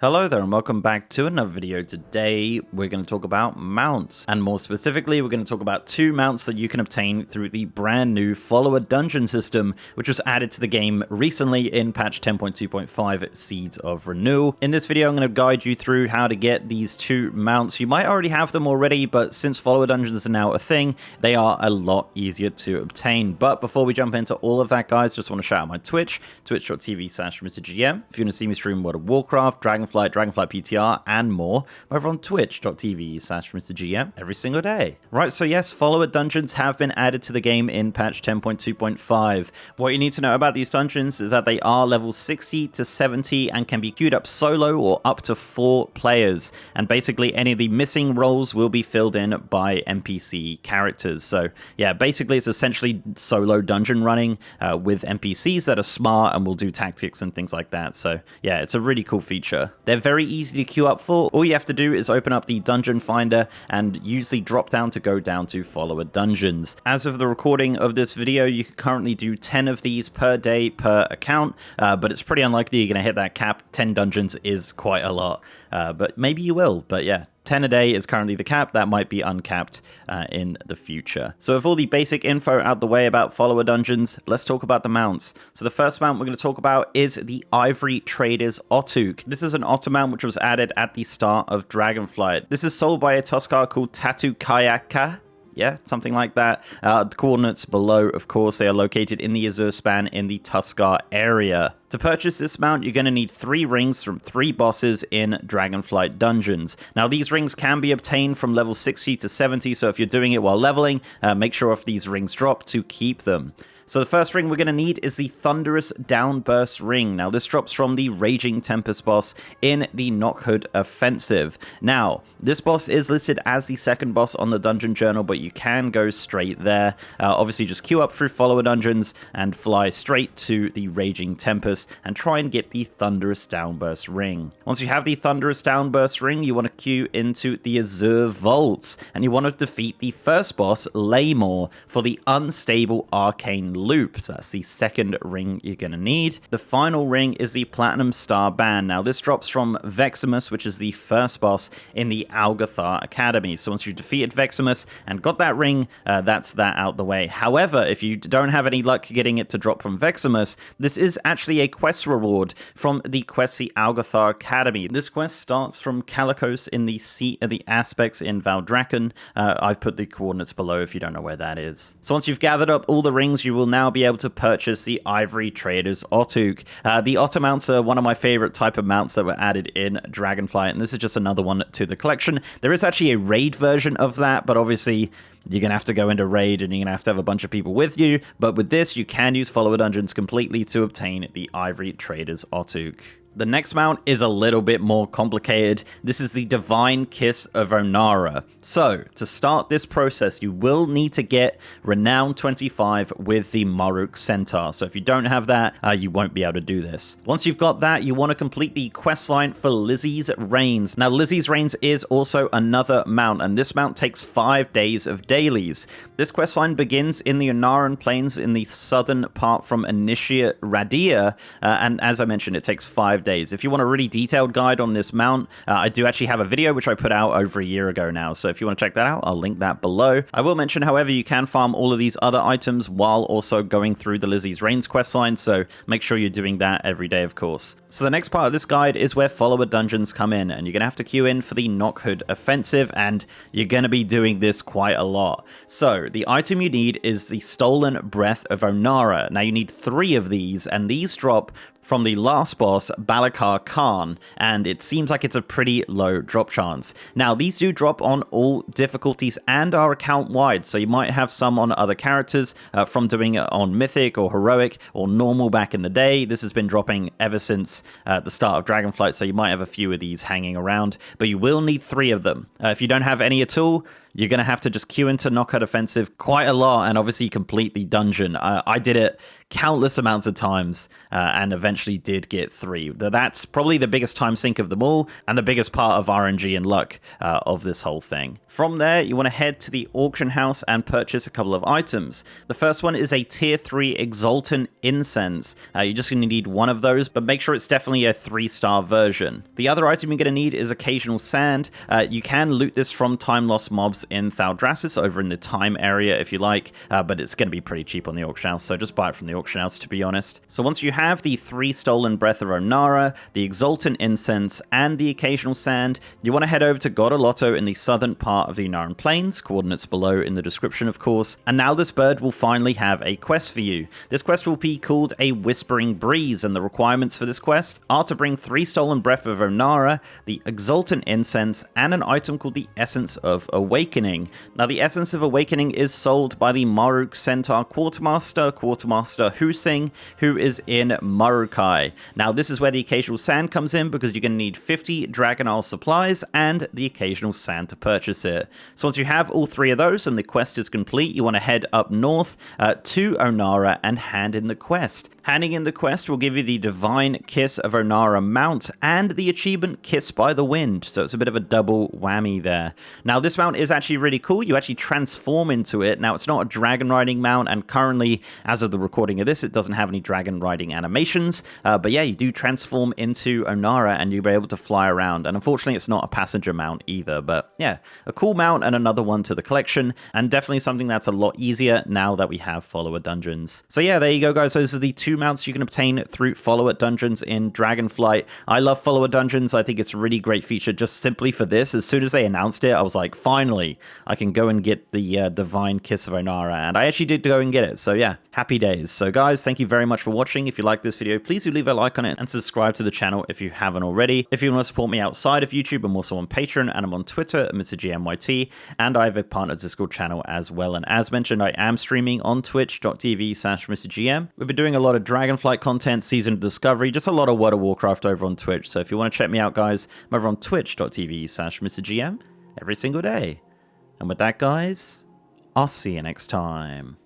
Hello there and welcome back to another video. Today we're going to talk about mounts, and more specifically we're going to talk about two mounts that you can obtain through the brand new follower dungeon system, which was added to the game recently in patch 10.2.5 Seeds of Renewal. In this video I'm going to guide you through how to get these two mounts. You might already have them already, but since follower dungeons are now a thing, they are a lot easier to obtain. But before we jump into all of that, guys, just want to shout out my Twitch, twitch.tv/MrGM. If you want to see me stream World of Warcraft, Dragonflight PTR, and more, over on twitch.tv/MrGM every single day. Right, so yes, follower dungeons have been added to the game in patch 10.2.5. What you need to know about these dungeons is that they are level 60 to 70 and can be queued up solo or up to 4 players. And basically any of the missing roles will be filled in by NPC characters. So yeah, basically it's essentially solo dungeon running with NPCs that are smart and will do tactics and things like that. So yeah, it's a really cool feature. They're very easy to queue up for. All you have to do is open up the dungeon finder and use the drop down to go down to follower dungeons. As of the recording of this video, you can currently do 10 of these per day per account, but it's pretty unlikely you're going to hit that cap. 10 dungeons is quite a lot, but maybe you will. But yeah, 10 a day is currently the cap. That might be uncapped in the future. So with all the basic info out the way about follower dungeons, let's talk about the mounts. So the first mount we're going to talk about is the Ivory Trader's Ottuk. This is an otter mount which was added at the start of Dragonflight. This is sold by a Tuskar called Kayaka. Yeah, something like that. The coordinates below, of course, they are located in the Azure span in the Tuskar area. To purchase this mount, you're going to need 3 rings from 3 bosses in Dragonflight dungeons. Now, these rings can be obtained from level 60 to 70, so if you're doing it while leveling, make sure if these rings drop to keep them. So the first ring we're going to need is the Thunderous Downburst ring. Now this drops from the Raging Tempest boss in the Knockhood Offensive. Now this boss is listed as the second boss on the dungeon journal, but you can go straight there. Obviously just queue up through follower dungeons and fly straight to the Raging Tempest and try and get the Thunderous Downburst ring. Once you have the Thunderous Downburst ring, you want to queue into the Azure Vaults and you want to defeat the first boss, Laymore, for the Unstable Arcane Loop. So that's the second ring you're going to need. The final ring is the Platinum Star Band. Now this drops from Veximus, which is the first boss in the Algathar Academy. So once you've defeated Veximus and got that ring, that's that out the way. However, if you don't have any luck getting it to drop from Veximus, this is actually a quest reward from the Questy Algathar Academy. This quest starts from Kalecgos in the Seat of the Aspects in Valdrakken. I've put the coordinates below if you don't know where that is. So once you've gathered up all the rings, you will now be able to purchase the Ivory Trader's Ottuk. The otter mounts are one of my favorite type of mounts that were added in Dragonflight, and this is just another one to the collection. There is actually a raid version of that, but obviously you're going to have to go into raid and you're going to have a bunch of people with you. But with this, you can use follower dungeons completely to obtain the Ivory Trader's Ottuk. The next mount is a little bit more complicated. This is the Divine Kiss of Ohn'ahra. So, to start this process, you will need to get Renown 25 with the Maruk Centaur. So if you don't have that, you won't be able to do this. Once you've got that, you want to complete the questline for Lizzie's Reigns. Now, Lizzie's Reigns is also another mount, and this mount takes 5 days of dailies. This questline begins in the Ohn'ahran Plains in the southern part from Initiate Radiya, and as I mentioned, it takes 5 days. If you want a really detailed guide on this mount, I do actually have a video which I put out over a year ago now, so if you want to check that out, I'll link that below. I will mention, however, you can farm all of these other items while also going through the Lizzie's Reigns questline, so make sure you're doing that every day, of course. So the next part of this guide is where follower dungeons come in, and you're going to have to queue in for the Knockhood Offensive, and you're going to be doing this quite a lot. So the item you need is the Stolen Breath of Ohn'ahra. Now you need 3 of these, and these drop from the last boss, Balakar Khan, and it seems like it's a pretty low drop chance. Now, these do drop on all difficulties and are account-wide, so you might have some on other characters from doing it on Mythic or Heroic or Normal back in the day. This has been dropping ever since the start of Dragonflight, so you might have a few of these hanging around, but you will need 3 of them. If you don't have any at all, you're going to have to just queue into Knockout Offensive quite a lot and obviously complete the dungeon. I did it countless amounts of times and eventually did get 3. That's probably the biggest time sink of them all and the biggest part of RNG and luck of this whole thing. From there, you want to head to the auction house and purchase a couple of items. The first one is a tier 3 Exaltant Incense. You're just going to need one of those, but make sure it's definitely a 3-star version. The other item you're going to need is Occasional Sand. You can loot this from time lost mobs in Thaldraszus over in the time area if you like, but it's going to be pretty cheap on the auction house, so just buy it from the auction house, to be honest. So once you have the 3 stolen Breath of Ohn'ahra, the Exaltant Incense, and the Occasional Sand, you want to head over to Godoloto in the southern part of the Ohn'ahran Plains, coordinates below in the description of course, and now this bird will finally have a quest for you. This quest will be called a Whispering Breeze, and the requirements for this quest are to bring 3 stolen Breath of Ohn'ahra, the Exaltant Incense, and an item called the Essence of Awakening. Now the Essence of Awakening is sold by the Maruk Centaur Quartermaster Husing, who is in Murukai. Now this is where the Occasional Sand comes in, because you're going to need 50 Dragon Isle supplies and the Occasional Sand to purchase it. So once you have all 3 of those and the quest is complete, you want to head up north to Ohn'ahra and hand in the quest. Handing in the quest will give you the Divine Kiss of Ohn'ahra mount and the achievement Kiss by the Wind, so it's a bit of a double whammy there. Now this mount is actually really cool. You actually transform into it. Now it's not a dragon riding mount, and currently, as of the recording of this, it doesn't have any dragon riding animations, but yeah, you do transform into Ohn'ahra and you'll be able to fly around, and unfortunately it's not a passenger mount either, but yeah, a cool mount and another one to the collection, and definitely something that's a lot easier now that we have follower dungeons. So yeah, there you go guys, those are the 2 mounts you can obtain through follower dungeons in Dragonflight. I love follower dungeons. I think it's a really great feature just simply for this. As soon as they announced it, I was like, finally, I can go and get the Divine Kiss of Ohn'ahra, and I actually did go and get it, so yeah, happy days. So guys, thank you very much for watching. If you like this video, please do leave a like on it and subscribe to the channel if you haven't already. If you want to support me outside of YouTube, I'm also on Patreon and I'm on Twitter at MrGMYT, and I have a partner Discord channel as well. And as mentioned, I am streaming on twitch.tv/MrGM. We've been doing a lot of Dragonflight content, Season of Discovery, just a lot of World of Warcraft over on Twitch. So if you want to check me out, guys, I'm over on twitch.tv/MrGM every single day. And with that, guys, I'll see you next time.